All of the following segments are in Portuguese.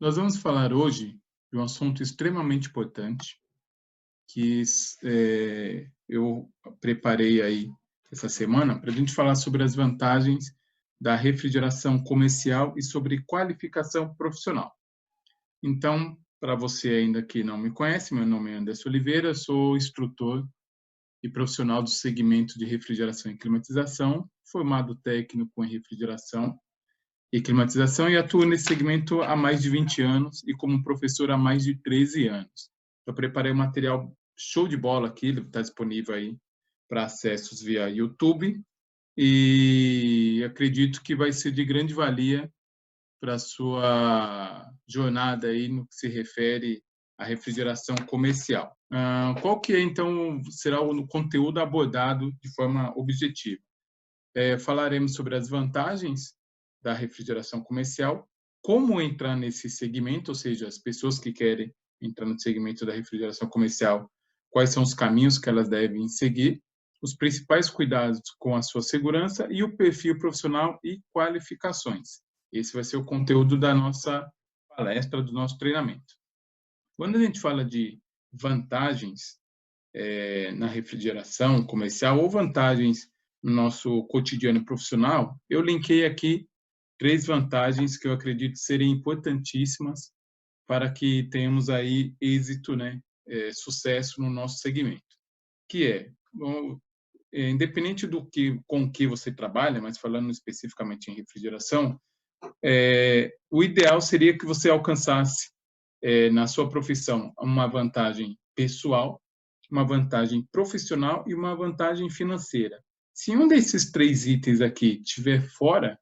Nós vamos falar hoje de um assunto extremamente importante que eu preparei aí essa semana para a gente falar sobre as vantagens da refrigeração comercial e sobre qualificação profissional. Então, para você ainda que não me conhece, meu nome é Anderson Oliveira, sou instrutor e profissional do segmento de refrigeração e climatização, formado técnico em refrigeração e climatização e atuo nesse segmento há mais de 20 anos e como professor há mais de 13 anos. Eu preparei um material show de bola aqui, ele está disponível aí para acessos via YouTube e acredito que vai ser de grande valia para a sua jornada aí no que se refere à refrigeração comercial. Qual que é, então, será o conteúdo abordado de forma objetiva? Falaremos sobre as vantagens da refrigeração comercial, como entrar nesse segmento, ou seja, as pessoas que querem entrar no segmento da refrigeração comercial, quais são os caminhos que elas devem seguir, os principais cuidados com a sua segurança e o perfil profissional e qualificações. Esse vai ser o conteúdo da nossa palestra, do nosso treinamento. Quando a gente fala de vantagens na refrigeração comercial ou vantagens no nosso cotidiano profissional, eu linkei aqui 3 vantagens que eu acredito serem importantíssimas para que tenhamos aí êxito, né, sucesso no nosso segmento, que independente com que você trabalha, mas falando especificamente em refrigeração, o ideal seria que você alcançasse na sua profissão uma vantagem pessoal, uma vantagem profissional e uma vantagem financeira. Se um desses 3 itens aqui estiver fora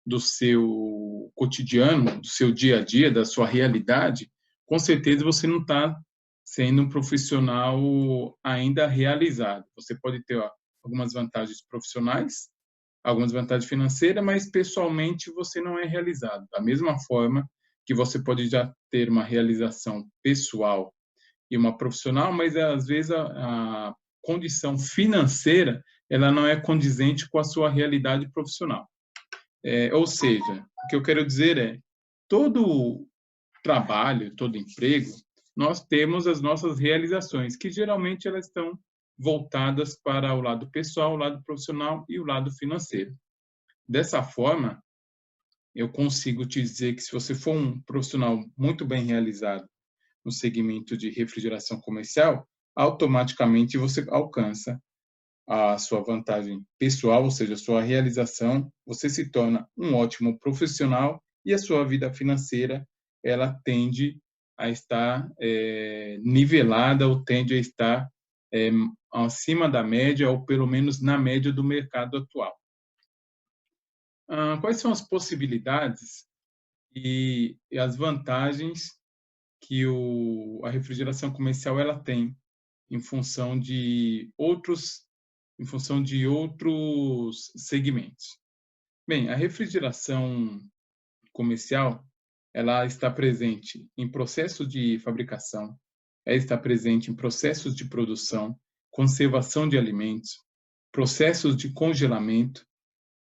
do seu cotidiano, do seu dia a dia, da sua realidade, com certeza você não está sendo um profissional ainda realizado. Você pode ter algumas vantagens profissionais, algumas vantagens financeiras, mas pessoalmente você não é realizado. Da mesma forma que você pode já ter uma realização pessoal e uma profissional, mas às vezes a condição financeira ela não é condizente com a sua realidade profissional. Ou seja, o que eu quero dizer todo trabalho, todo emprego, nós temos as nossas realizações, que geralmente elas estão voltadas para o lado pessoal, o lado profissional e o lado financeiro. Dessa forma, eu consigo te dizer que se você for um profissional muito bem realizado no segmento de refrigeração comercial, automaticamente você alcança a sua vantagem pessoal, ou seja, a sua realização, você se torna um ótimo profissional e a sua vida financeira, ela tende a estar nivelada ou tende a estar acima da média ou pelo menos na média do mercado atual. Quais são as possibilidades e as vantagens que a refrigeração comercial ela tem em função de outros segmentos? Bem, a refrigeração comercial ela está presente em processos de fabricação, ela está presente em processos de produção, conservação de alimentos, processos de congelamento,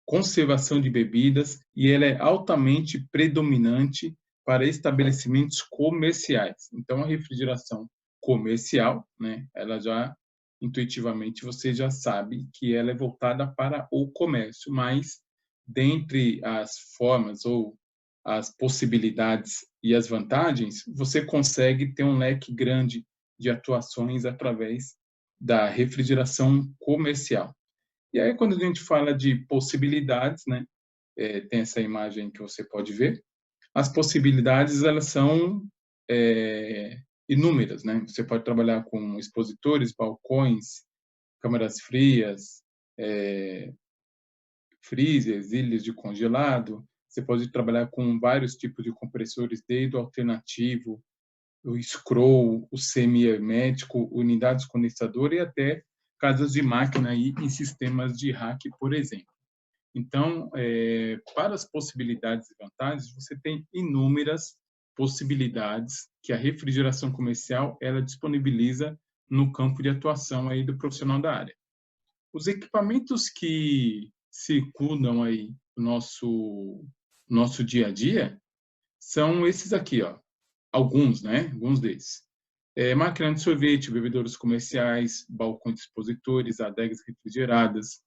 conservação de bebidas e ela é altamente predominante para estabelecimentos comerciais. Então, a refrigeração comercial, né, ela já intuitivamente você já sabe que ela é voltada para o comércio, mas dentre as formas ou as possibilidades e as vantagens, você consegue ter um leque grande de atuações através da refrigeração comercial. E aí, quando a gente fala de possibilidades, né, tem essa imagem que você pode ver, as possibilidades, elas são inúmeras, né? Você pode trabalhar com expositores, balcões, câmaras frias, freezers, ilhas de congelado. Você pode trabalhar com vários tipos de compressores, desde o alternativo, o scroll, o semi-hermético, unidades condensadoras e até casas de máquina aí em sistemas de rack, por exemplo. Então, para as possibilidades e vantagens, você tem inúmeras possibilidades que a refrigeração comercial ela disponibiliza no campo de atuação aí do profissional da área. Os equipamentos que circundam aí o nosso dia a dia são esses aqui, ó, alguns, né? Alguns desses. Máquina de sorvete, bebedouros comerciais, balcões de expositores, adegas refrigeradas,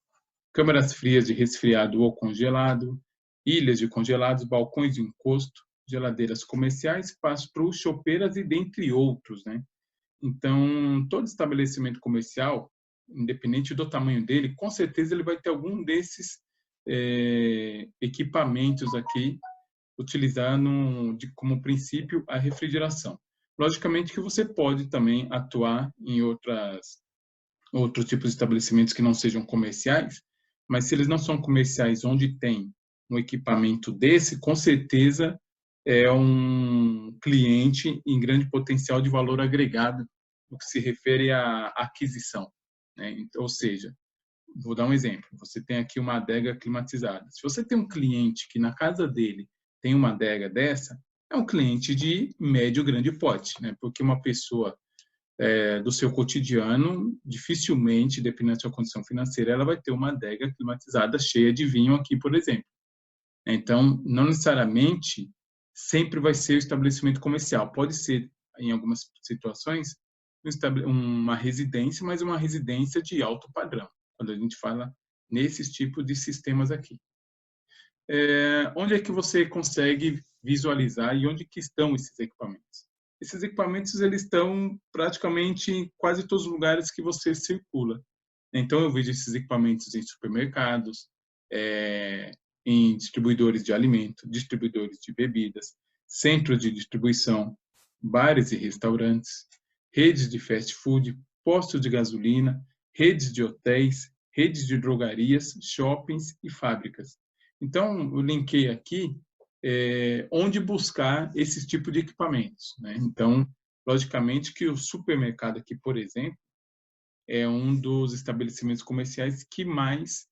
câmaras frias de resfriado ou congelado, ilhas de congelados, balcões de encosto, geladeiras comerciais, espaços para chopeiras e dentre outros, né? Então, todo estabelecimento comercial, independente do tamanho dele, com certeza ele vai ter algum desses equipamentos aqui, utilizando como princípio a refrigeração. Logicamente que você pode também atuar em outros tipos de estabelecimentos que não sejam comerciais, mas se eles não são comerciais onde tem um equipamento desse, com certeza é um cliente em grande potencial de valor agregado no que se refere à aquisição, né? Então, ou seja, vou dar um exemplo. Você tem aqui uma adega climatizada. Se você tem um cliente que na casa dele tem uma adega dessa, é um cliente de médio grande porte, né? Porque uma pessoa do seu cotidiano, dificilmente, dependendo da sua condição financeira, ela vai ter uma adega climatizada cheia de vinho aqui, por exemplo. Então, não necessariamente sempre vai ser o estabelecimento comercial. Pode ser, em algumas situações, uma residência, mas uma residência de alto padrão, quando a gente fala nesses tipos de sistemas aqui. Onde é que você consegue visualizar e onde que estão esses equipamentos? Esses equipamentos eles estão praticamente em quase todos os lugares que você circula. Então, eu vejo esses equipamentos em supermercados, em distribuidores de alimento, distribuidores de bebidas, centros de distribuição, bares e restaurantes, redes de fast food, postos de gasolina, redes de hotéis, redes de drogarias, shoppings e fábricas. Então, eu linkei aqui onde buscar esses tipos de equipamentos, né? Então, logicamente que o supermercado aqui, por exemplo, é um dos estabelecimentos comerciais que mais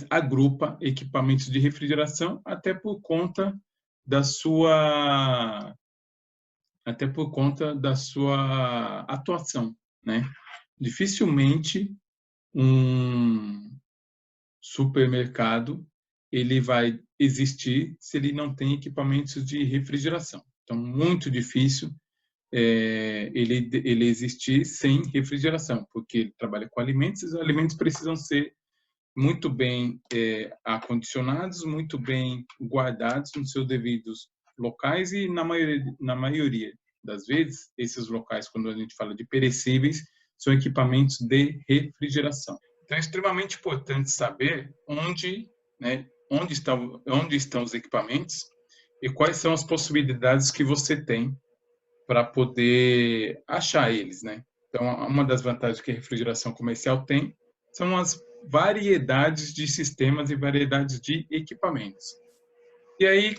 agrupa equipamentos de refrigeração, até por conta da sua atuação, né? Dificilmente um supermercado ele vai existir se ele não tem equipamentos de refrigeração. Então, muito difícil ele existir sem refrigeração, porque ele trabalha com alimentos e os alimentos precisam ser muito bem acondicionados, muito bem guardados nos seus devidos locais e, na maioria das vezes, esses locais, quando a gente fala de perecíveis, são equipamentos de refrigeração. Então, é extremamente importante saber onde estão os equipamentos e quais são as possibilidades que você tem para poder achar eles, né? Então, uma das vantagens que a refrigeração comercial tem são as variedades de sistemas e variedades de equipamentos. E aí,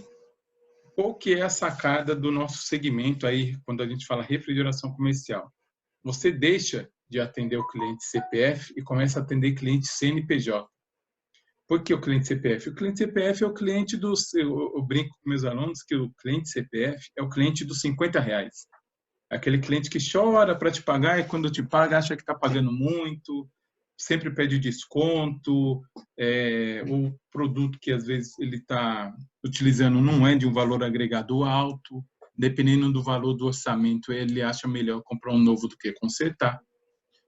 qual que é a sacada do nosso segmento aí, quando a gente fala refrigeração comercial? Você deixa de atender o cliente CPF e começa a atender cliente CNPJ. Por que o cliente CPF? O cliente CPF é o cliente eu brinco com meus alunos que o cliente CPF é o cliente dos R$50. Aquele cliente que chora para te pagar e quando te paga acha que está pagando muito, sempre pede desconto, o produto que às vezes ele está utilizando não é de um valor agregado alto, dependendo do valor do orçamento, ele acha melhor comprar um novo do que consertar.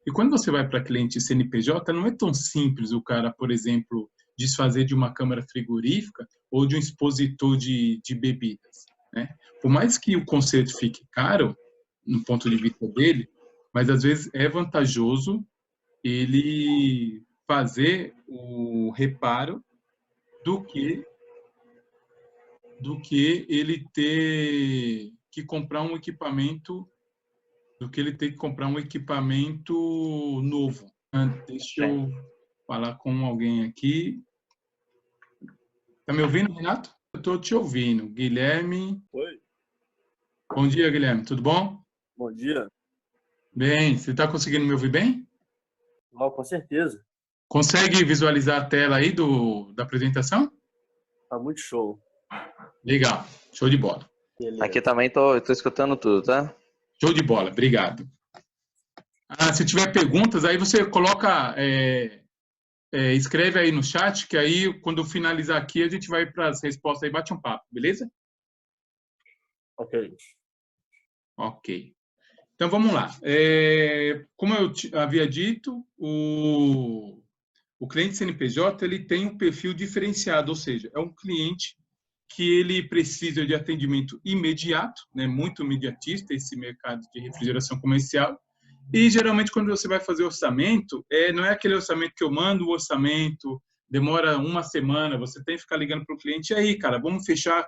E quando você vai para cliente CNPJ, não é tão simples o cara, por exemplo, desfazer de uma câmara frigorífica ou de um expositor de bebidas, né? Por mais que o conserto fique caro, no ponto de vista dele, mas às vezes é vantajoso ele fazer o reparo do que ele ter que comprar um equipamento novo. Deixa eu falar com alguém aqui. Tá me ouvindo, Renato? Eu estou te ouvindo. Guilherme. Oi. Bom dia, Guilherme. Tudo bom? Bom dia. Bem, você está conseguindo me ouvir bem? Oh, com certeza. Consegue visualizar a tela aí da apresentação? Tá muito show. Legal. Show de bola. Beleza. Aqui também tô escutando tudo, tá? Show de bola. Obrigado. Se tiver perguntas, aí você coloca escreve aí no chat, que aí, quando eu finalizar aqui, a gente vai para as respostas e bate um papo, beleza? Ok. Ok. Então, vamos lá. Como eu havia dito, o cliente CNPJ ele tem um perfil diferenciado, ou seja, é um cliente que ele precisa de atendimento imediato, né, muito imediatista, esse mercado de refrigeração comercial. E, geralmente, quando você vai fazer orçamento, não é aquele orçamento que eu mando o orçamento, demora uma semana, você tem que ficar ligando para o cliente, e aí, cara, vamos fechar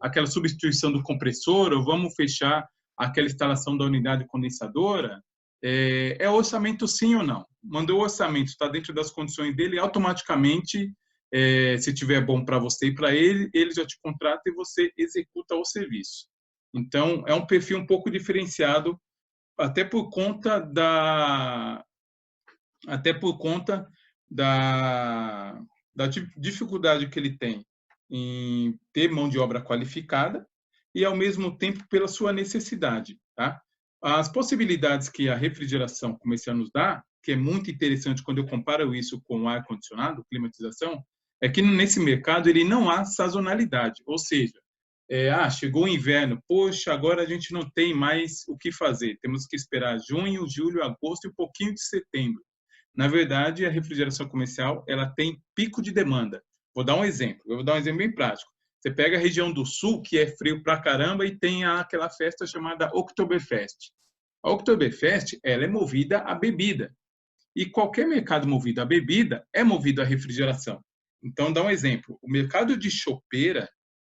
aquela substituição do compressor, ou vamos fechar aquela instalação da unidade condensadora? É orçamento sim ou não? Mandou o orçamento, está dentro das condições dele, automaticamente, se tiver bom para você e para ele, ele já te contrata e você executa o serviço. Então, é um perfil um pouco diferenciado, até por conta da dificuldade que ele tem em ter mão de obra qualificada e, ao mesmo tempo, pela sua necessidade. Tá? As possibilidades que a refrigeração comercial nos dá, que é muito interessante quando eu comparo isso com o ar-condicionado, climatização, é que nesse mercado ele não há sazonalidade, ou seja, chegou o inverno, poxa, agora a gente não tem mais o que fazer, temos que esperar junho, julho, agosto e um pouquinho de setembro. Na verdade, a refrigeração comercial ela tem pico de demanda. Vou dar um exemplo bem prático. Você pega a região do sul, que é frio pra caramba, e tem aquela festa chamada Oktoberfest. A Oktoberfest ela é movida a bebida. E qualquer mercado movido a bebida é movido a refrigeração. Então, dá um exemplo. O mercado de chopeira,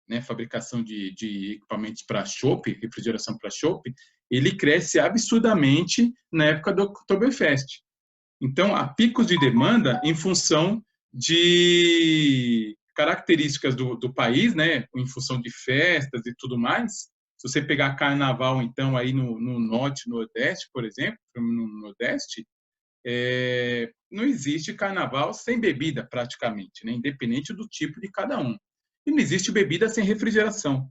né, fabricação de equipamentos para chopp, refrigeração para chopp, ele cresce absurdamente na época do Oktoberfest. Então, há picos de demanda em função de características do país, né, em função de festas e tudo mais. Se você pegar carnaval, então, aí no norte, nordeste, por exemplo, no nordeste, não existe carnaval sem bebida, praticamente, né, independente do tipo de cada um. E não existe bebida sem refrigeração.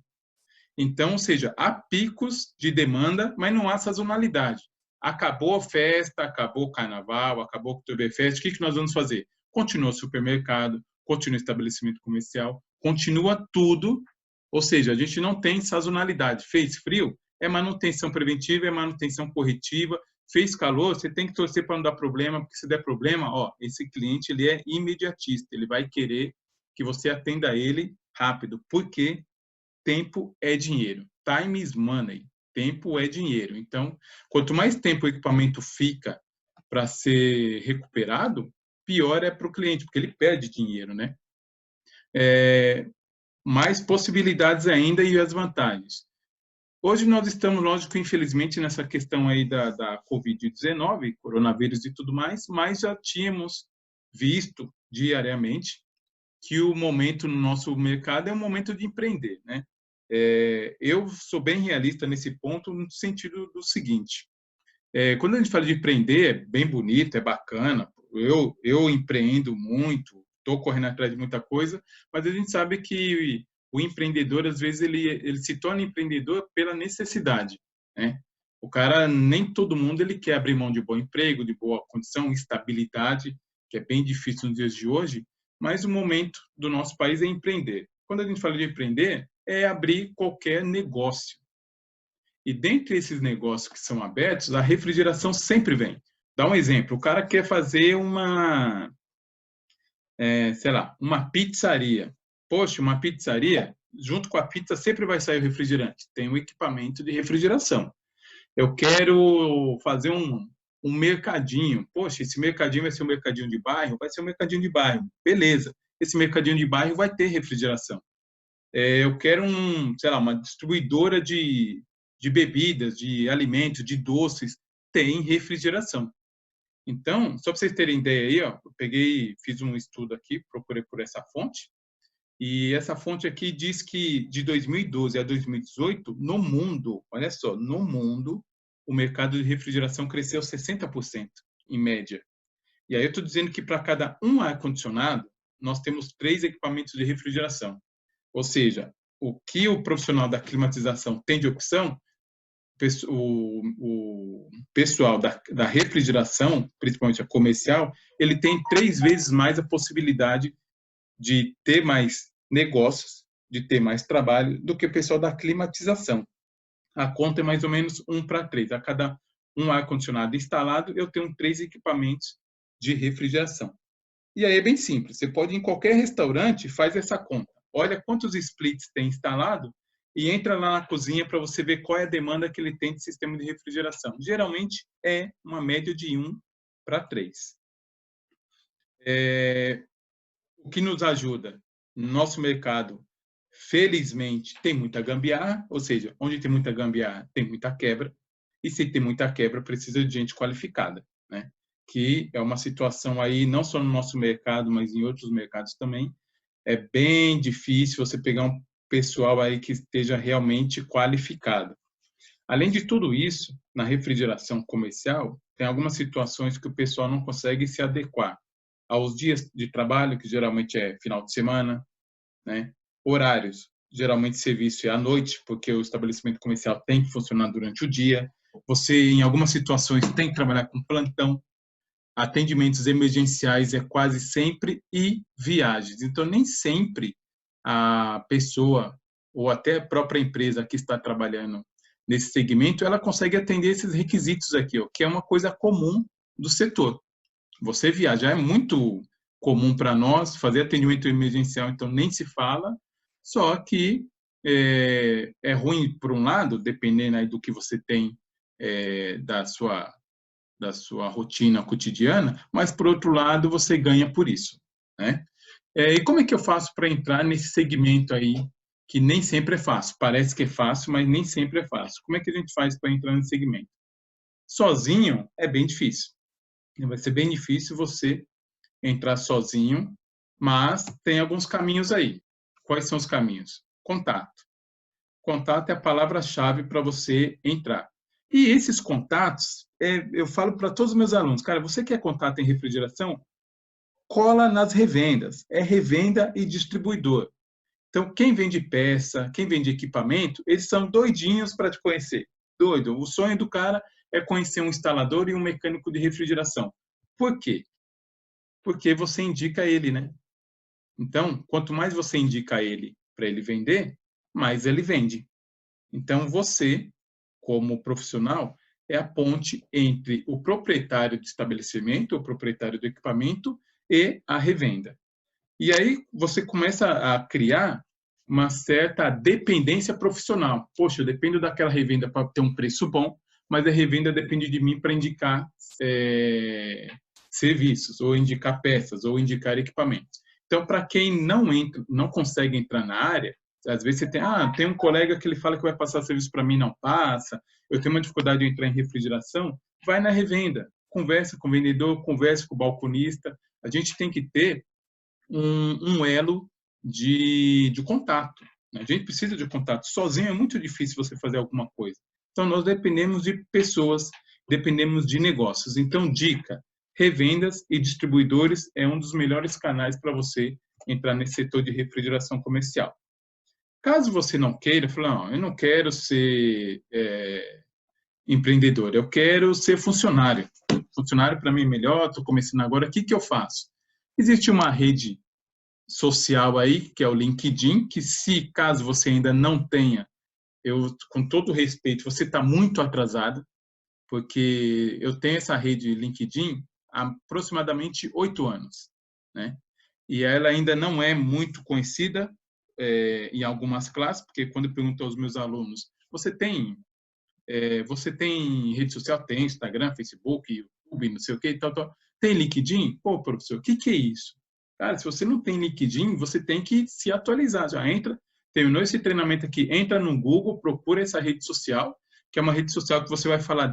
Então, ou seja, há picos de demanda, mas não há sazonalidade. Acabou a festa, acabou o carnaval, acabou o Oktoberfest, o que nós vamos fazer? Continua o supermercado, continua o estabelecimento comercial, continua tudo, ou seja, a gente não tem sazonalidade. Fez frio, é manutenção preventiva, é manutenção corretiva. Fez calor, você tem que torcer para não dar problema, porque se der problema, esse cliente ele é imediatista, ele vai querer que você atenda ele rápido, porque tempo é dinheiro. Time is money. Tempo é dinheiro. Então, quanto mais tempo o equipamento fica para ser recuperado, pior é para o cliente, porque ele perde dinheiro, né? Mais possibilidades ainda e as vantagens. Hoje nós estamos, lógico, infelizmente, nessa questão aí da Covid-19, coronavírus e tudo mais, mas já tínhamos visto diariamente que o momento no nosso mercado é um momento de empreender, né? Eu sou bem realista nesse ponto, no sentido do seguinte: quando a gente fala de empreender, é bem bonito, é bacana. Eu empreendo muito, estou correndo atrás de muita coisa, mas a gente sabe que o empreendedor, às vezes, ele se torna empreendedor pela necessidade, né? O cara, nem todo mundo ele quer abrir mão de bom emprego, de boa condição, estabilidade, que é bem difícil nos dias de hoje, mas o momento do nosso país é empreender. Quando a gente fala de empreender, é abrir qualquer negócio. E dentre esses negócios que são abertos, a refrigeração sempre vem. Dá um exemplo, o cara quer fazer uma pizzaria. Poxa, uma pizzaria, junto com a pizza sempre vai sair o refrigerante. Tem um equipamento de refrigeração. Eu quero fazer um mercadinho. Poxa, esse mercadinho vai ser um mercadinho de bairro? Vai ser um mercadinho de bairro. Beleza. Esse mercadinho de bairro vai ter refrigeração. Eu quero uma distribuidora de bebidas, de alimentos, de doces. Tem refrigeração. Então, só para vocês terem ideia aí, eu fiz um estudo aqui, procurei por essa fonte, e essa fonte aqui diz que de 2012 a 2018, no mundo, olha só, no mundo, o mercado de refrigeração cresceu 60%, em média. E aí eu estou dizendo que para cada um ar-condicionado, nós temos 3 equipamentos de refrigeração. Ou seja, o que o profissional da climatização tem de opção, o pessoal da refrigeração, principalmente a comercial, ele tem 3 vezes mais a possibilidade de ter mais negócios, de ter mais trabalho, do que o pessoal da climatização. A conta é mais ou menos 1:3. A cada um ar-condicionado instalado, eu tenho 3 equipamentos de refrigeração. E aí é bem simples. Você pode ir em qualquer restaurante, faz essa conta. Olha quantos splits tem instalado e entra lá na cozinha para você ver qual é a demanda que ele tem de sistema de refrigeração. Geralmente é uma média de 1:3. O que nos ajuda? No nosso mercado, felizmente, tem muita gambiarra, ou seja, onde tem muita gambiarra, tem muita quebra. E se tem muita quebra, precisa de gente qualificada, né? Que é uma situação aí, não só no nosso mercado, mas em outros mercados também. É bem difícil você pegar um pessoal aí que esteja realmente qualificado. Além de tudo isso, na refrigeração comercial, tem algumas situações que o pessoal não consegue se adequar aos dias de trabalho, que geralmente é final de semana, né? Horários, geralmente serviço é à noite, porque o estabelecimento comercial tem que funcionar durante o dia. Você, em algumas situações, tem que trabalhar com plantão. Atendimentos emergenciais é quase sempre e viagens. Então, nem sempre a pessoa ou até a própria empresa que está trabalhando nesse segmento, ela consegue atender esses requisitos aqui, ó, que é uma coisa comum do setor. Você viajar é muito comum para nós, fazer atendimento emergencial, então nem se fala, só que é ruim por um lado, dependendo aí do que você tem da sua rotina cotidiana, mas por outro lado você ganha por isso, né? E como é que eu faço para entrar nesse segmento aí que nem sempre é fácil? Parece que é fácil, mas nem sempre é fácil. Como é que a gente faz para entrar nesse segmento? Sozinho é bem difícil. Vai ser bem difícil você entrar sozinho, mas tem alguns caminhos aí. Quais são os caminhos? Contato. Contato é a palavra-chave para você entrar. E esses contatos, eu falo para todos os meus alunos, cara, você quer contato em refrigeração? Cola nas revendas. É revenda e distribuidor. Então, quem vende peça, quem vende equipamento, eles são doidinhos para te conhecer. Doido. O sonho do cara é conhecer um instalador e um mecânico de refrigeração. Por quê? Porque você indica ele, né? Então, quanto mais você indica ele para ele vender, mais ele vende. Então, você, como profissional, é a ponte entre o proprietário do estabelecimento, o proprietário do equipamento e a revenda. E aí você começa a criar uma certa dependência profissional. Poxa, eu dependo daquela revenda para ter um preço bom, mas a revenda depende de mim para indicar serviços, ou indicar peças, ou indicar equipamentos. Então, para quem não consegue entrar na área, às vezes você tem um colega que ele fala que vai passar serviço para mim, não passa, eu tenho uma dificuldade de entrar em refrigeração, vai na revenda, conversa com o vendedor, conversa com o balconista. A gente tem que ter um elo de contato. A gente precisa de contato. Sozinho é muito difícil você fazer alguma coisa. Então, nós dependemos de pessoas, dependemos de negócios. Então, dica, revendas e distribuidores é um dos melhores canais para você entrar nesse setor de refrigeração comercial. Caso você não queira, falar, não, eu não quero ser empreendedor, eu quero ser funcionário. Funcionário para mim é melhor, estou começando agora, o que eu faço? Existe uma rede social aí, que é o LinkedIn, que se caso você ainda não tenha, com todo respeito, você está muito atrasado, porque eu tenho essa rede LinkedIn há aproximadamente 8 anos, né? E ela ainda não é muito conhecida em algumas classes, porque quando eu pergunto aos meus alunos, você tem rede social? Tem Instagram, Facebook, YouTube, não sei o que, tal. Tem LinkedIn? Pô, professor, o que é isso? Cara, se você não tem LinkedIn, você tem que se atualizar. Já entra, terminou esse treinamento aqui, entra no Google, procura essa rede social, que é uma rede social que você vai falar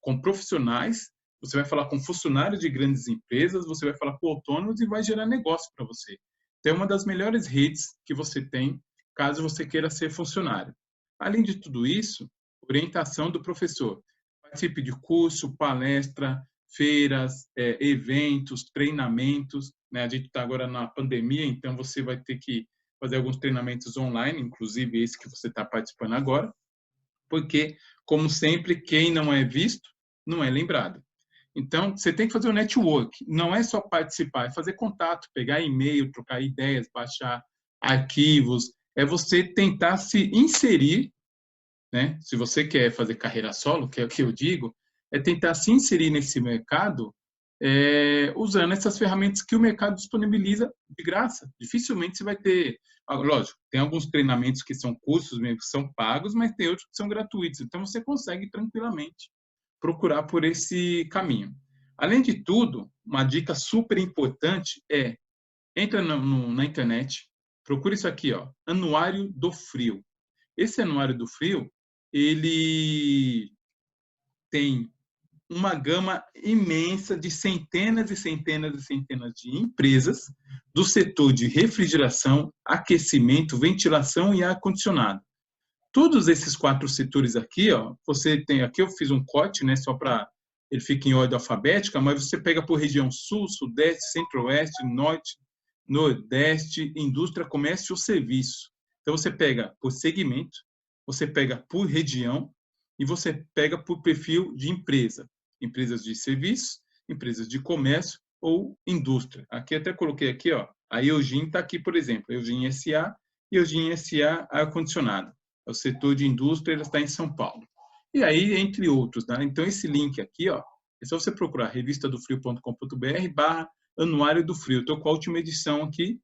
com profissionais, você vai falar com funcionários de grandes empresas, você vai falar com autônomos e vai gerar negócio para você. Então, é uma das melhores redes que você tem, caso você queira ser funcionário. Além de tudo isso, orientação do professor. Participe de curso, palestra, feiras, eventos, treinamentos. Né? A gente está agora na pandemia, então você vai ter que fazer alguns treinamentos online, inclusive esse que você está participando agora, porque como sempre, quem não é visto, não é lembrado. Então, você tem que fazer o network. Não é só participar, é fazer contato, pegar e-mail, trocar ideias, baixar arquivos. É você tentar se inserir, né? Se você quer fazer carreira solo, que é o que eu digo, é tentar se inserir nesse mercado usando essas ferramentas que o mercado disponibiliza de graça. Dificilmente você vai ter... Lógico, tem alguns treinamentos que são cursos mesmo, que são pagos, mas tem outros que são gratuitos. Então, você consegue tranquilamente procurar por esse caminho. Além de tudo, uma dica super importante entra na internet, procura isso aqui, ó, Anuário do Frio. Esse Anuário do Frio, ele tem uma gama imensa de centenas e centenas e centenas de empresas do setor de refrigeração, aquecimento, ventilação e ar-condicionado. Todos esses 4 setores aqui, ó, você tem aqui, eu fiz um corte, né, só para ele ficar em ordem alfabética, mas você pega por região sul, sudeste, centro-oeste, norte, nordeste, indústria, comércio ou serviço. Então você pega por segmento, você pega por região e você pega por perfil de empresa. Empresas de serviço, empresas de comércio ou indústria. Aqui até coloquei aqui, ó, a Eugin está aqui, por exemplo, Eugin SA e Eugin SA ar-condicionado. É o setor de indústria, ele está em São Paulo. E aí, entre outros, né? Então, esse link aqui, ó, é só você procurar revistadofrio.com.br/Anuário do Frio. Estou com a última edição aqui,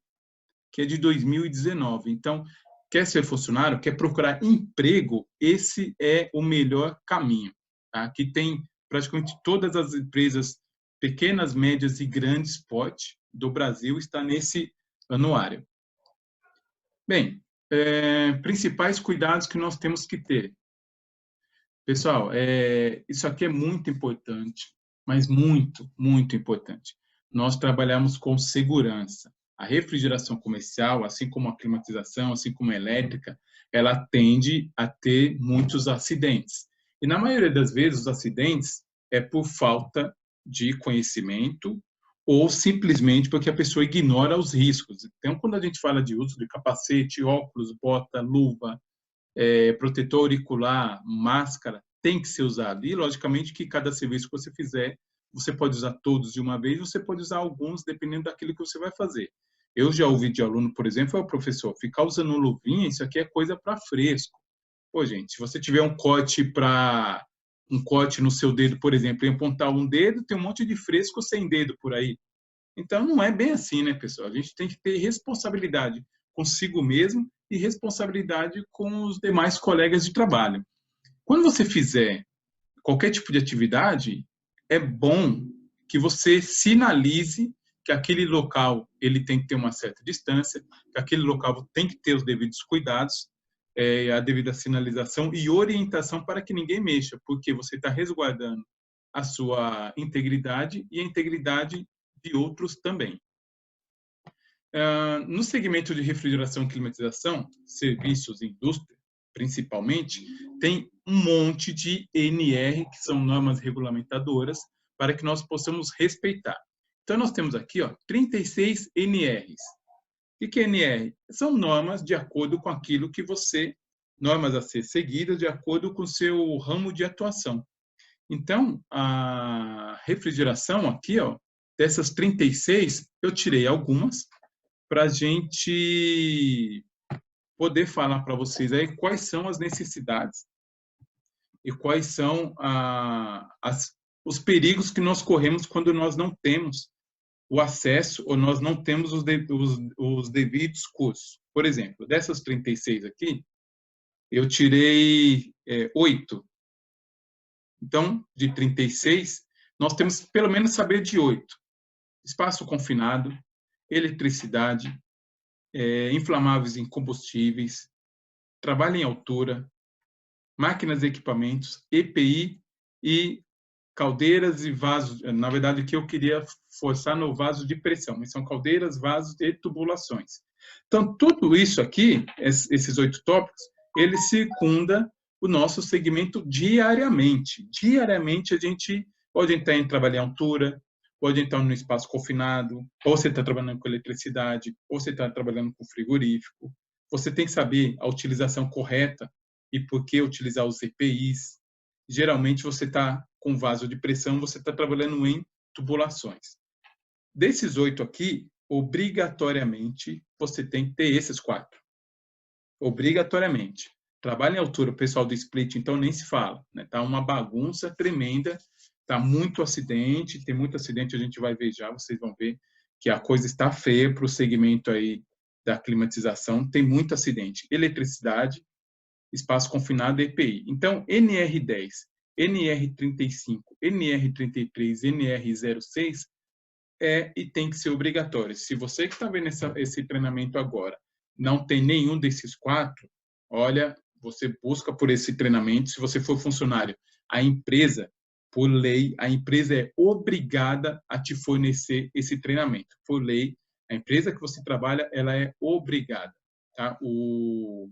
que é de 2019. Então, quer ser funcionário, quer procurar emprego, esse é o melhor caminho. Tá? Aqui tem praticamente todas as empresas, pequenas, médias e grandes porte do Brasil, está nesse anuário. Bem, principais cuidados que nós temos que ter. Pessoal, isso aqui é muito importante, mas muito, muito importante. Nós trabalhamos com segurança. A refrigeração comercial, assim como a climatização, assim como a elétrica, ela tende a ter muitos acidentes. E na maioria das vezes, os acidentes é por falta de conhecimento ou simplesmente porque a pessoa ignora os riscos. Então, quando a gente fala de uso de capacete, óculos, bota, luva, protetor auricular, máscara, tem que ser usado. E, logicamente, que cada serviço que você fizer, você pode usar todos de uma vez, você pode usar alguns, dependendo daquilo que você vai fazer. Eu já ouvi de aluno, por exemplo, o professor, ficar usando luvinha, isso aqui é coisa para fresco. Pô, gente, se você tiver um corte no seu dedo, por exemplo, e apontar um dedo, tem um monte de fresco sem dedo por aí. Então, não é bem assim, né, pessoal? A gente tem que ter responsabilidade consigo mesmo e responsabilidade com os demais colegas de trabalho. Quando você fizer qualquer tipo de atividade, é bom que você sinalize que aquele local ele tem que ter uma certa distância, que aquele local tem que ter os devidos cuidados, a devida sinalização e orientação para que ninguém mexa, porque você está resguardando a sua integridade e a integridade de outros também. No segmento de refrigeração e climatização, serviços e indústria, principalmente, tem um monte de NR, que são normas regulamentadoras, para que nós possamos respeitar. Então, nós temos aqui 36 NRs. O que é NR? São normas de acordo com aquilo que normas a ser seguidas de acordo com o seu ramo de atuação. Então, a refrigeração aqui, dessas 36, eu tirei algumas para a gente poder falar para vocês aí quais são as necessidades e quais são os perigos que nós corremos quando nós não temos o acesso ou nós não temos os devidos cursos. Por exemplo, dessas 36 aqui, eu tirei 8. Então, de 36, nós temos que pelo menos saber de 8. Espaço confinado, eletricidade, inflamáveis e incombustíveis, trabalho em altura, máquinas e equipamentos, EPI e caldeiras e vasos. Na verdade, o que eu queria forçar no vaso de pressão, mas são caldeiras, vasos e tubulações. Então, tudo isso aqui, esses 8 tópicos, ele circunda o nosso segmento diariamente. Diariamente, a gente pode entrar em trabalho em altura, pode entrar no espaço confinado, ou você está trabalhando com eletricidade, ou você está trabalhando com frigorífico. Você tem que saber a utilização correta e por que utilizar os EPIs. geralmente você está com vaso de pressão, você está trabalhando em tubulações. Desses 8 aqui, obrigatoriamente, você tem que ter esses 4. Obrigatoriamente. Trabalho em altura, o pessoal do split, então nem se fala, né? Tá uma bagunça tremenda, tá muito acidente, tem muito acidente, a gente vai ver já, vocês vão ver que a coisa está feia para o segmento aí da climatização, tem muito acidente. Eletricidade, espaço confinado e EPI. Então, NR10, NR35, NR33, NR06 e tem que ser obrigatório. Se você que está vendo esse treinamento agora não tem nenhum desses 4, olha, você busca por esse treinamento. Se você for funcionário, a empresa, por lei, a empresa é obrigada a te fornecer esse treinamento. Por lei, a empresa que você trabalha, ela é obrigada. Tá? O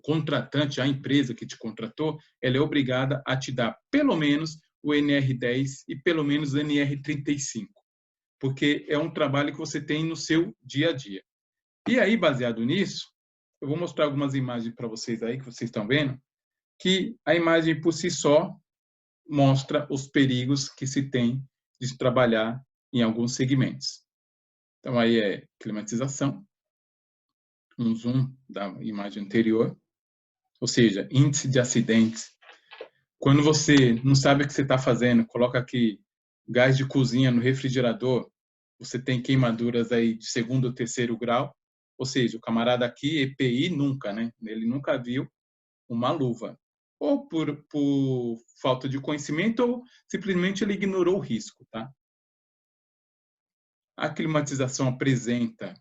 contratante, a empresa que te contratou, ela é obrigada a te dar pelo menos o NR10 e pelo menos o NR35, porque é um trabalho que você tem no seu dia a dia. E aí, baseado nisso, eu vou mostrar algumas imagens para vocês aí, que vocês estão vendo, que a imagem por si só mostra os perigos que se tem de trabalhar em alguns segmentos. Então, aí é climatização, um zoom da imagem anterior, ou seja, índice de acidentes. Quando você não sabe o que você está fazendo, coloca aqui gás de cozinha no refrigerador, você tem queimaduras aí de 2º ou 3º grau, ou seja, o camarada aqui, EPI, nunca, né? Ele nunca viu uma luva. Ou por falta de conhecimento, ou simplesmente ele ignorou o risco, tá? A climatização apresenta,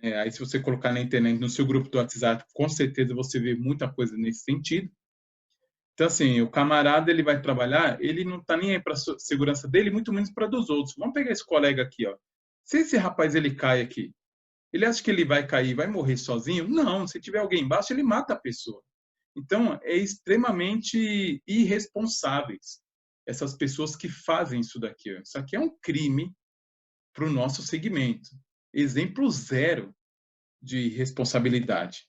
aí se você colocar na internet, no seu grupo do WhatsApp, com certeza você vê muita coisa nesse sentido. Então, assim, o camarada, ele vai trabalhar, ele não está nem aí para a segurança dele, muito menos para dos outros. Vamos pegar esse colega aqui, ó. Se esse rapaz, ele cai aqui, ele acha que ele vai cair, vai morrer sozinho? Não, se tiver alguém embaixo, ele mata a pessoa. Então, é extremamente irresponsáveis essas pessoas que fazem isso daqui. Ó. Isso aqui é um crime para o nosso segmento. Exemplo 0 de responsabilidade.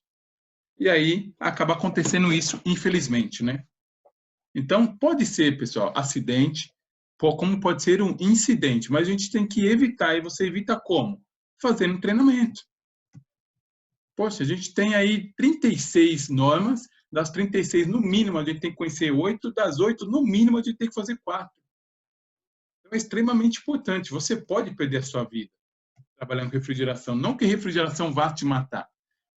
E aí, acaba acontecendo isso, infelizmente, né? Então, pode ser, pessoal, acidente, como pode ser um incidente, mas a gente tem que evitar, e você evita como? Fazendo treinamento. Poxa, a gente tem aí 36 normas, das 36, no mínimo, a gente tem que conhecer 8, das 8, no mínimo, a gente tem que fazer 4. Então, é extremamente importante, você pode perder a sua vida trabalhando com refrigeração. Não que refrigeração vá te matar,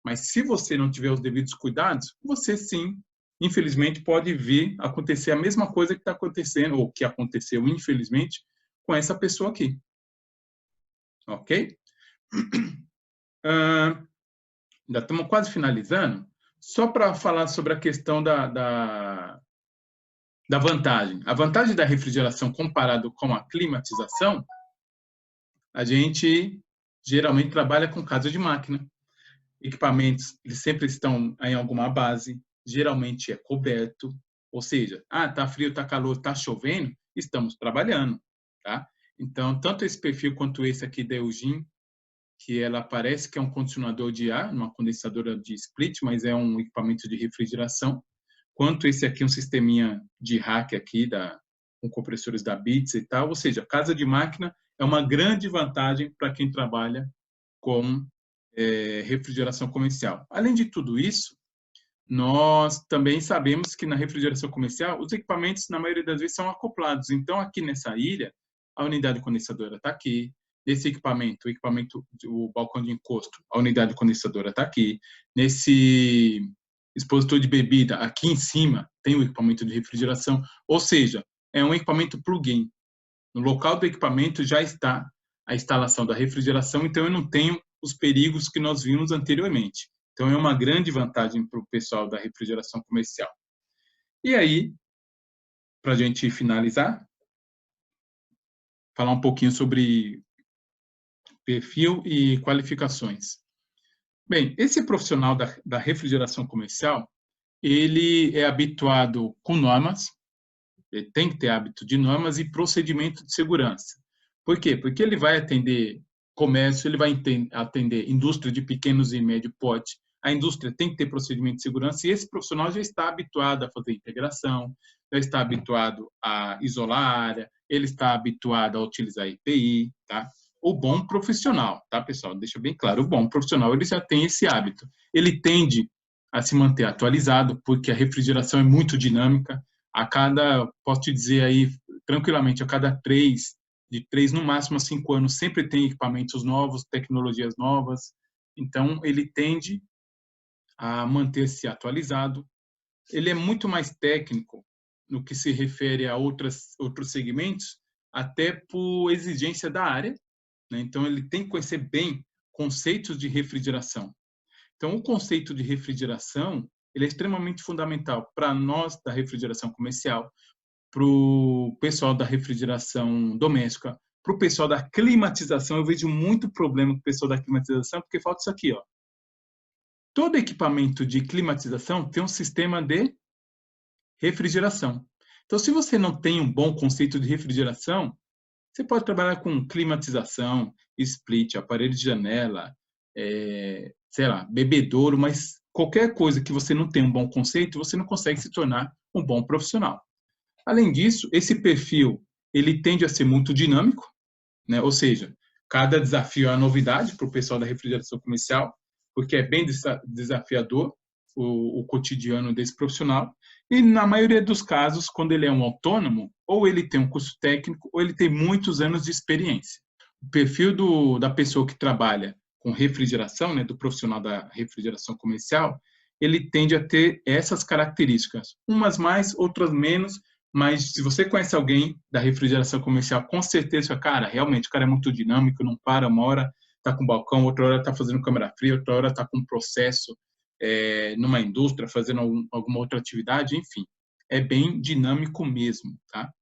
mas se você não tiver os devidos cuidados, você sim, infelizmente, pode vir acontecer a mesma coisa que está acontecendo, ou que aconteceu, infelizmente, com essa pessoa aqui. Ok? Ainda estamos quase finalizando. Só para falar sobre a questão da vantagem. A vantagem da refrigeração comparado com a climatização, a gente geralmente trabalha com casa de máquina. Equipamentos, eles sempre estão em alguma base, geralmente é coberto, ou seja, tá frio, tá calor, tá chovendo, estamos trabalhando, tá? Então, tanto esse perfil quanto esse aqui da Eugene, que ela parece que é um condicionador de ar, uma condensadora de split, mas é um equipamento de refrigeração, quanto esse aqui, um sisteminha de rack aqui, com compressores da Bits e tal, ou seja, casa de máquina é uma grande vantagem para quem trabalha com refrigeração comercial. Além de tudo isso, nós também sabemos que na refrigeração comercial, os equipamentos, na maioria das vezes, são acoplados. Então, aqui nessa ilha, a unidade condensadora está aqui. Nesse equipamento, o balcão de encosto, a unidade condensadora está aqui. Nesse expositor de bebida, aqui em cima, tem o equipamento de refrigeração. Ou seja, é um equipamento plug-in. No local do equipamento já está a instalação da refrigeração, então eu não tenho os perigos que nós vimos anteriormente. Então, é uma grande vantagem para o pessoal da refrigeração comercial. E aí, para a gente finalizar, falar um pouquinho sobre perfil e qualificações. Bem, esse profissional da refrigeração comercial, ele é habituado com normas, ele tem que ter hábito de normas e procedimento de segurança. Por quê? Porque ele vai atender comércio, ele vai atender indústria de pequenos e médio porte. A indústria tem que ter procedimento de segurança e esse profissional já está habituado a fazer integração, já está habituado a isolar a área, ele está habituado a utilizar EPI, tá? O bom profissional, tá, pessoal? Deixa bem claro, o bom profissional, ele já tem esse hábito. Ele tende a se manter atualizado, porque a refrigeração é muito dinâmica. Posso te dizer aí, tranquilamente, a cada 3, de 3 no máximo a 5 anos, sempre tem equipamentos novos, tecnologias novas. Então, ele tende a manter-se atualizado. Ele é muito mais técnico no que se refere a outros segmentos, até por exigência da área, né? Então, ele tem que conhecer bem conceitos de refrigeração. Então, o conceito de refrigeração, ele é extremamente fundamental para nós da refrigeração comercial, para o pessoal da refrigeração doméstica, para o pessoal da climatização. Eu vejo muito problema com o pessoal da climatização, porque falta isso aqui, ó. Todo equipamento de climatização tem um sistema de refrigeração. Então, se você não tem um bom conceito de refrigeração, você pode trabalhar com climatização, split, aparelho de janela, sei lá, bebedouro, mas qualquer coisa que você não tem um bom conceito, você não consegue se tornar um bom profissional. Além disso, esse perfil, ele tende a ser muito dinâmico, né? Ou seja, cada desafio é uma novidade para o pessoal da refrigeração comercial, porque é bem desafiador o cotidiano desse profissional. E, na maioria dos casos, quando ele é um autônomo, ou ele tem um curso técnico, ou ele tem muitos anos de experiência. O perfil da pessoa que trabalha com refrigeração, né, do profissional da refrigeração comercial, ele tende a ter essas características, umas mais, outras menos, mas se você conhece alguém da refrigeração comercial, com certeza, cara, realmente o cara é muito dinâmico, não para, uma hora está com balcão, outra hora está fazendo câmara fria, outra hora está com um processo numa indústria, fazendo alguma outra atividade, enfim. É bem dinâmico mesmo, tá?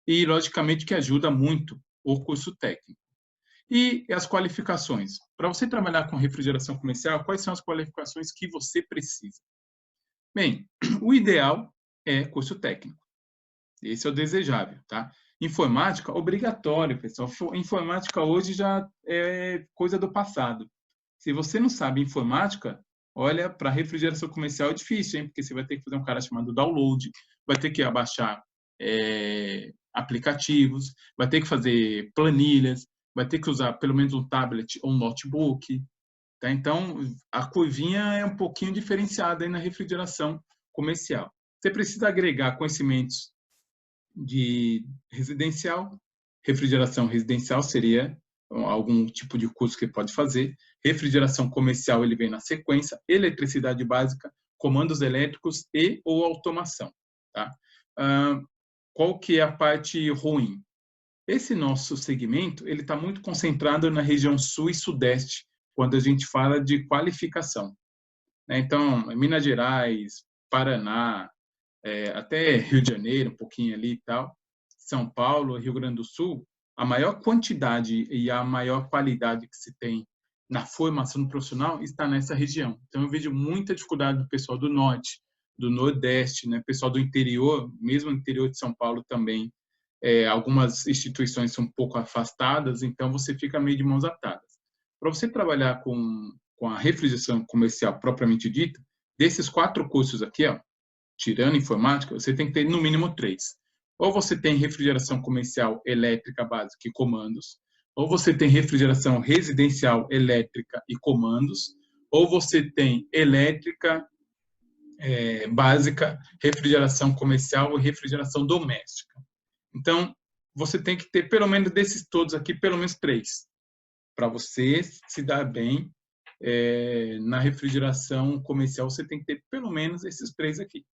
E, logicamente, que ajuda muito o curso técnico. E as qualificações. Para você trabalhar com refrigeração comercial, quais são as qualificações que você precisa? Bem, o ideal é curso técnico. Esse é o desejável, tá? Informática, obrigatório, pessoal. Informática hoje já é coisa do passado. Se você não sabe informática, olha, para refrigeração comercial é difícil, hein? Porque você vai ter que fazer um cara chamado download, vai ter que abaixar aplicativos, vai ter que fazer planilhas, vai ter que usar pelo menos um tablet ou um notebook, tá? Então, a curvinha é um pouquinho diferenciada aí na refrigeração comercial. Você precisa agregar conhecimentos de residencial. Refrigeração residencial seria algum tipo de curso que pode fazer. Refrigeração comercial, ele vem na sequência. Eletricidade básica, comandos elétricos e ou automação, tá? Qual que é a parte ruim? Esse nosso segmento, ele está muito concentrado na região sul e sudeste, quando a gente fala de qualificação, né? Então, Minas Gerais, Paraná, até Rio de Janeiro, um pouquinho ali e tal, São Paulo, Rio Grande do Sul, a maior quantidade e a maior qualidade que se tem na formação do profissional está nessa região. Então, eu vejo muita dificuldade do pessoal do norte, do nordeste, né? Pessoal do interior, mesmo no interior de São Paulo também, algumas instituições são um pouco afastadas, então você fica meio de mãos atadas. Para você trabalhar com a refrigeração comercial propriamente dita, desses 4 cursos aqui, ó, tirando informática, você tem que ter no mínimo 3. Ou você tem refrigeração comercial elétrica básica e comandos, ou você tem refrigeração residencial elétrica e comandos, ou você tem elétrica básica, refrigeração comercial e refrigeração doméstica. Então, você tem que ter pelo menos desses todos aqui, pelo menos 3, para você se dar bem na refrigeração comercial. Você tem que ter pelo menos esses 3 aqui.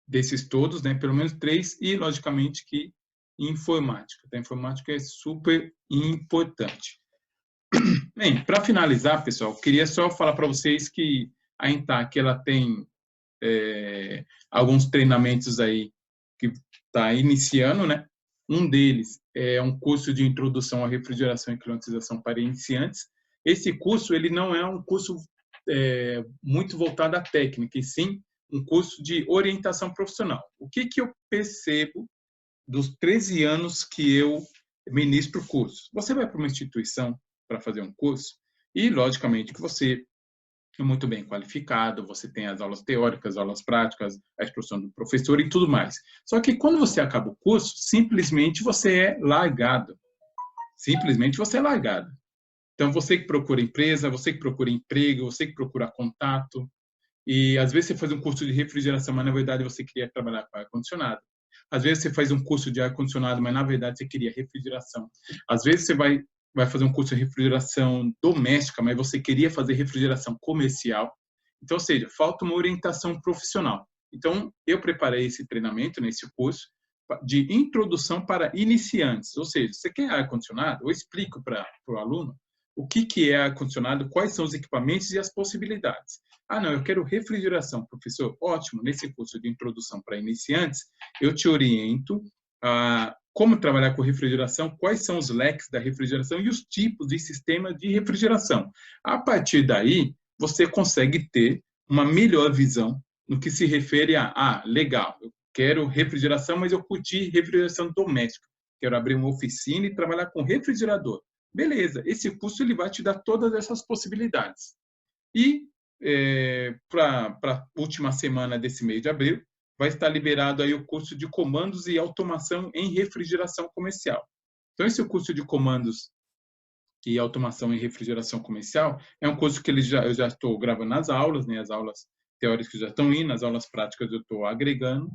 Desses todos, né, pelo menos 3, e logicamente que informática. A informática é super importante. Bem, para finalizar, pessoal, queria só falar para vocês que a ENTAC, ela tem alguns treinamentos aí que está iniciando, né? Um deles é um curso de introdução à refrigeração e climatização para iniciantes. Esse curso, ele não é um curso muito voltado à técnica, e sim um curso de orientação profissional. O que eu percebo dos 13 anos que eu ministro cursos? Você vai para uma instituição para fazer um curso e, logicamente, que você muito bem qualificado, você tem as aulas teóricas, aulas práticas, a exposição do professor e tudo mais. Só que quando você acaba o curso, simplesmente você é largado. Simplesmente você é largado. Então, você que procura empresa, você que procura emprego, você que procura contato, e às vezes você faz um curso de refrigeração, mas na verdade você queria trabalhar com ar-condicionado. Às vezes você faz um curso de ar-condicionado, mas na verdade você queria refrigeração. Às vezes você vai fazer um curso de refrigeração doméstica, mas você queria fazer refrigeração comercial. Então, ou seja, falta uma orientação profissional. Então, eu preparei esse treinamento, nesse curso, de introdução para iniciantes. Ou seja, você quer ar-condicionado? Eu explico para o aluno o que é ar-condicionado, quais são os equipamentos e as possibilidades. Ah, não, eu quero refrigeração, professor. Ótimo, nesse curso de introdução para iniciantes, eu te oriento a como trabalhar com refrigeração, quais são os leques da refrigeração e os tipos de sistema de refrigeração. A partir daí, você consegue ter uma melhor visão no que se refere legal, eu quero refrigeração, mas eu curti refrigeração doméstica. Quero abrir uma oficina e trabalhar com refrigerador. Beleza, esse curso ele vai te dar todas essas possibilidades. E para a última semana desse mês de abril, vai estar liberado aí o curso de comandos e automação em refrigeração comercial. Então, esse curso de comandos e automação em refrigeração comercial é um curso que eu já estou gravando as aulas, né? As aulas teóricas já estão indo, as aulas práticas eu estou agregando,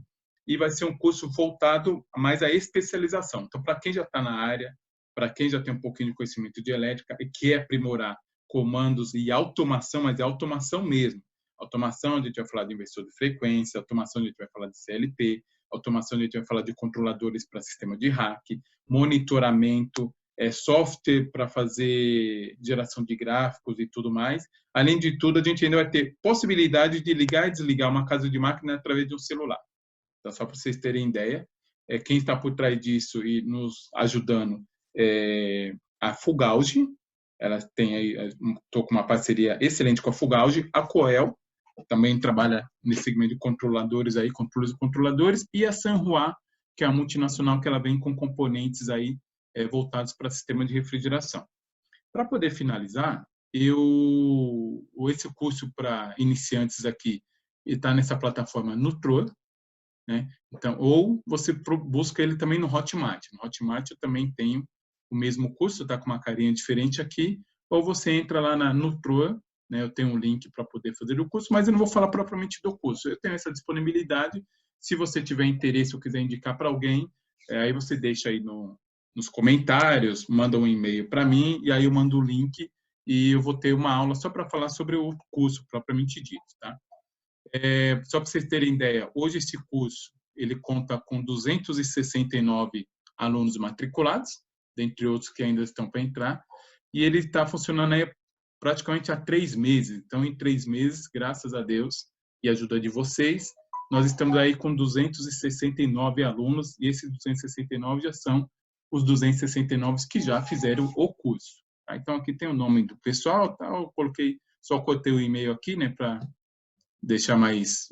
e vai ser um curso voltado mais à especialização. Então, para quem já está na área, para quem já tem um pouquinho de conhecimento de elétrica e quer aprimorar comandos e automação, mas é automação mesmo. Automação, a gente vai falar de inversor de frequência, automação, a gente vai falar de CLP, automação, a gente vai falar de controladores para sistema de hack, monitoramento, software para fazer geração de gráficos e tudo mais. Além de tudo, a gente ainda vai ter possibilidade de ligar e desligar uma casa de máquina através de um celular. Então, só para vocês terem ideia, quem está por trás disso e nos ajudando é a Fugauge. Ela tem aí, estou com uma parceria excelente com a Fugauge. A Coel também trabalha nesse segmento de controladores aí, controles e controladores, e a Sanhua, que é a multinacional que ela vem com componentes aí voltados para sistema de refrigeração. Para poder finalizar, esse curso para iniciantes aqui está nessa plataforma Nutro, né? Então, ou você busca ele também no Hotmart. No Hotmart eu também tenho o mesmo curso, está com uma carinha diferente aqui, ou você entra lá na Nutro, né? Eu tenho um link para poder fazer o curso, mas eu não vou falar propriamente do curso. Eu tenho essa disponibilidade. Se você tiver interesse ou quiser indicar para alguém, aí você deixa aí nos comentários, manda um e-mail para mim, e aí eu mando o link e eu vou ter uma aula só para falar sobre o curso propriamente dito, tá? Só para vocês terem ideia, hoje esse curso ele conta com 269 alunos matriculados, dentre outros que ainda estão para entrar, e ele está funcionando aí praticamente há 3 meses. Então, em 3 meses, graças a Deus e a ajuda de vocês, nós estamos aí com 269 alunos, e esses 269 já são os 269 que já fizeram o curso. Tá? Então, aqui tem o nome do pessoal, tá? Eu só cortei o e-mail aqui, né, para deixar mais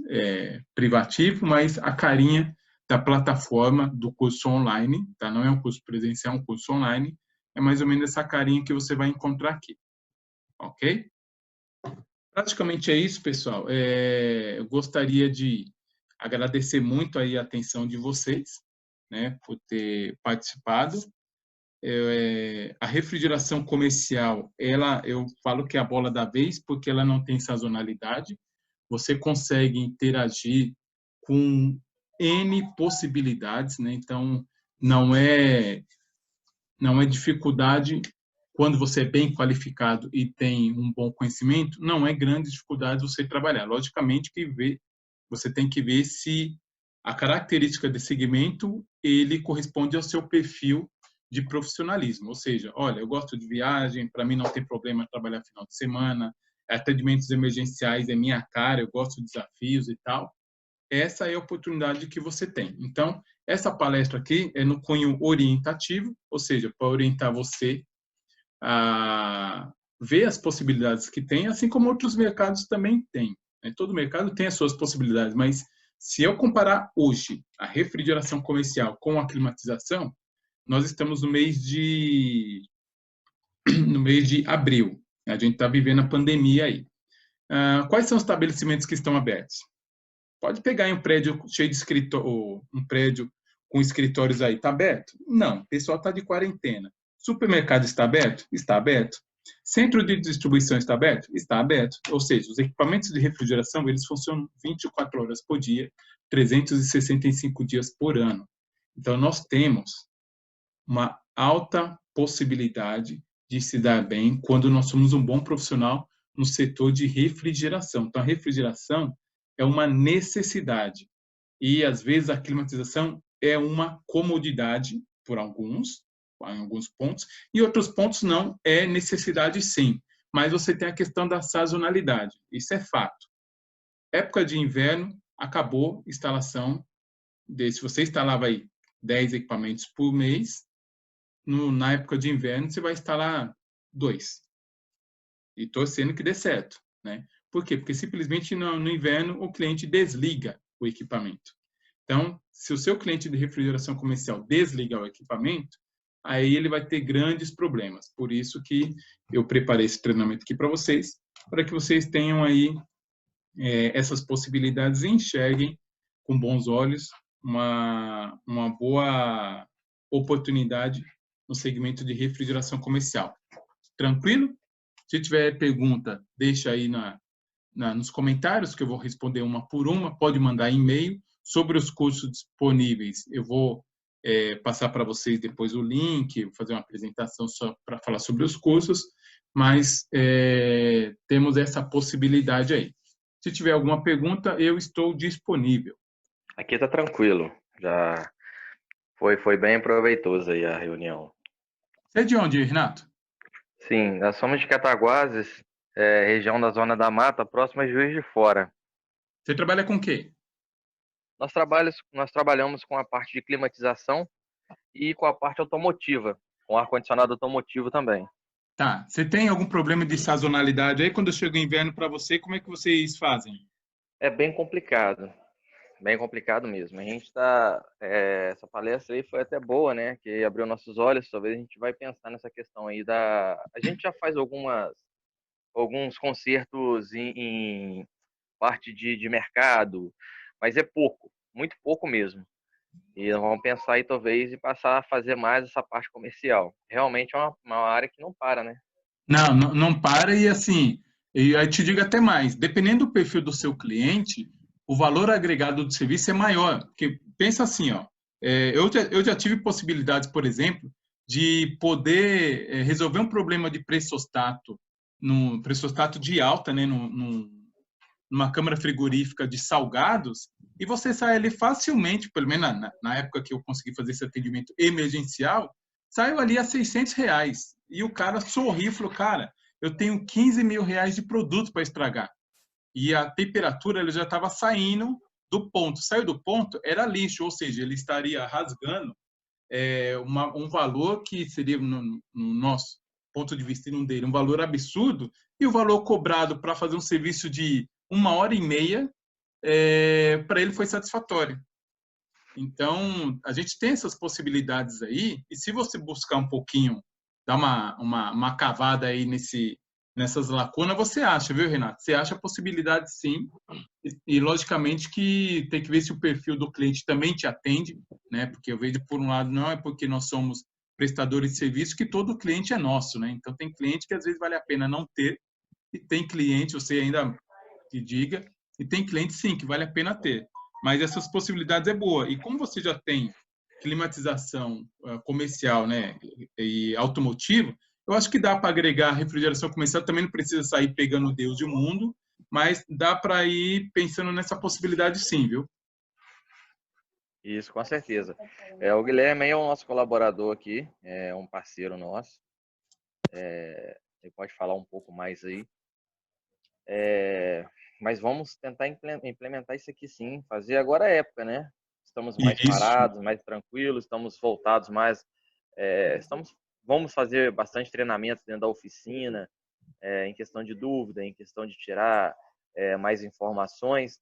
privativo, mas a carinha da plataforma do curso online, tá? Não é um curso presencial, é um curso online, é mais ou menos essa carinha que você vai encontrar aqui, ok? Praticamente é isso, pessoal. Eu gostaria de agradecer muito aí a atenção de vocês, né, por ter participado. A refrigeração comercial, eu falo que é a bola da vez, porque ela não tem sazonalidade. Você consegue interagir com N possibilidades, né? Então, não é dificuldade quando você é bem qualificado e tem um bom conhecimento, não é grande dificuldade você trabalhar. Logicamente que você tem que ver se a característica desse segmento ele corresponde ao seu perfil de profissionalismo. Ou seja, olha, eu gosto de viagem, para mim não tem problema trabalhar final de semana, atendimentos emergenciais é minha cara, eu gosto de desafios e tal. Essa é a oportunidade que você tem. Então, essa palestra aqui é no cunho orientativo, ou seja, para orientar você a ver as possibilidades que tem, assim como outros mercados também têm. Todo mercado tem as suas possibilidades, mas se eu comparar hoje a refrigeração comercial com a climatização, nós estamos no mês de abril. A gente está vivendo a pandemia aí. Quais são os estabelecimentos que estão abertos? Pode pegar em um prédio cheio de escritório, um prédio com escritórios aí, está aberto? Não, o pessoal está de quarentena. Supermercado está aberto? Está aberto. Centro de distribuição está aberto? Está aberto. Ou seja, os equipamentos de refrigeração, eles funcionam 24 horas por dia, 365 dias por ano. Então, nós temos uma alta possibilidade de se dar bem quando nós somos um bom profissional no setor de refrigeração. Então, a refrigeração é uma necessidade e, às vezes, a climatização é uma comodidade por alguns, em alguns pontos, e outros pontos não, é necessidade sim. Mas você tem a questão da sazonalidade, isso é fato. Época de inverno, acabou a instalação, se você instalava aí 10 equipamentos por mês, na época de inverno você vai instalar 2. E torcendo que dê certo, né? Por quê? Porque simplesmente no inverno o cliente desliga o equipamento. Então, se o seu cliente de refrigeração comercial desligar o equipamento, aí ele vai ter grandes problemas. Por isso que eu preparei esse treinamento aqui para vocês, para que vocês tenham aí essas possibilidades e enxerguem com bons olhos uma boa oportunidade no segmento de refrigeração comercial. Tranquilo? Se tiver pergunta, deixa aí nos comentários, que eu vou responder uma por uma. Pode mandar e-mail sobre os cursos disponíveis. Eu vou passar para vocês depois o link, vou fazer uma apresentação só para falar sobre os cursos, mas temos essa possibilidade aí. Se tiver alguma pergunta, eu estou disponível. Aqui tá tranquilo. Já foi bem proveitoso aí a reunião. Você é de onde, Renato? Sim, nós somos de Cataguases, região da Zona da Mata, próxima a Juiz de Fora. Você trabalha com o quê? Nós trabalhamos com a parte de climatização e com a parte automotiva, com ar-condicionado automotivo também. Tá. Você tem algum problema de sazonalidade aí? Quando chega o inverno para você, como é que vocês fazem? É bem complicado mesmo. A gente essa palestra aí foi até boa, né? Que abriu nossos olhos. Talvez a gente vai pensar nessa questão aí A gente já faz alguns concertos em parte de mercado, mas é pouco, muito pouco mesmo. E nós vamos pensar aí talvez e passar a fazer mais essa parte comercial. Realmente é uma área que não para, né? Não para e assim, e aí te digo até mais, dependendo do perfil do seu cliente, o valor agregado do serviço é maior, porque pensa assim, ó, eu já tive possibilidades, por exemplo, de poder resolver um problema de pressostato, no pressostato de alta, né, numa câmara frigorífica de salgados, e você sai ali facilmente, pelo menos na época que eu consegui fazer esse atendimento emergencial, saiu ali a R$ 600. E o cara sorriu e falou, cara, eu tenho R$ 15.000 de produto para estragar. E a temperatura ele já estava saindo do ponto. Saiu do ponto, era lixo, ou seja, ele estaria rasgando um valor que seria, no nosso ponto de vista dele, um valor absurdo, e o valor cobrado para fazer um serviço de 1h30, para ele foi satisfatório. Então, a gente tem essas possibilidades aí, e se você buscar um pouquinho, dar uma cavada aí nessas lacunas, você acha, viu, Renato? Você acha a possibilidade, sim, e logicamente que tem que ver se o perfil do cliente também te atende, né? Porque eu vejo, por um lado, não é porque nós somos prestadores de serviço que todo cliente é nosso, né? Então, tem cliente que às vezes vale a pena não ter, e tem cliente, você ainda que diga, e tem cliente, sim, que vale a pena ter. Mas essas possibilidades é boa. E como você já tem climatização comercial, né, e automotivo, eu acho que dá para agregar refrigeração comercial, também não precisa sair pegando Deus de mundo, mas dá para ir pensando nessa possibilidade sim, viu? Isso, com certeza. O Guilherme é o nosso colaborador aqui, é um parceiro nosso. Ele pode falar um pouco mais aí. Mas vamos tentar implementar isso aqui sim, fazer agora a época, né? Estamos mais Isso. parados, mais tranquilos, estamos voltados mais. Vamos fazer bastante treinamento dentro da oficina, em questão de dúvida, em questão de tirar mais informações.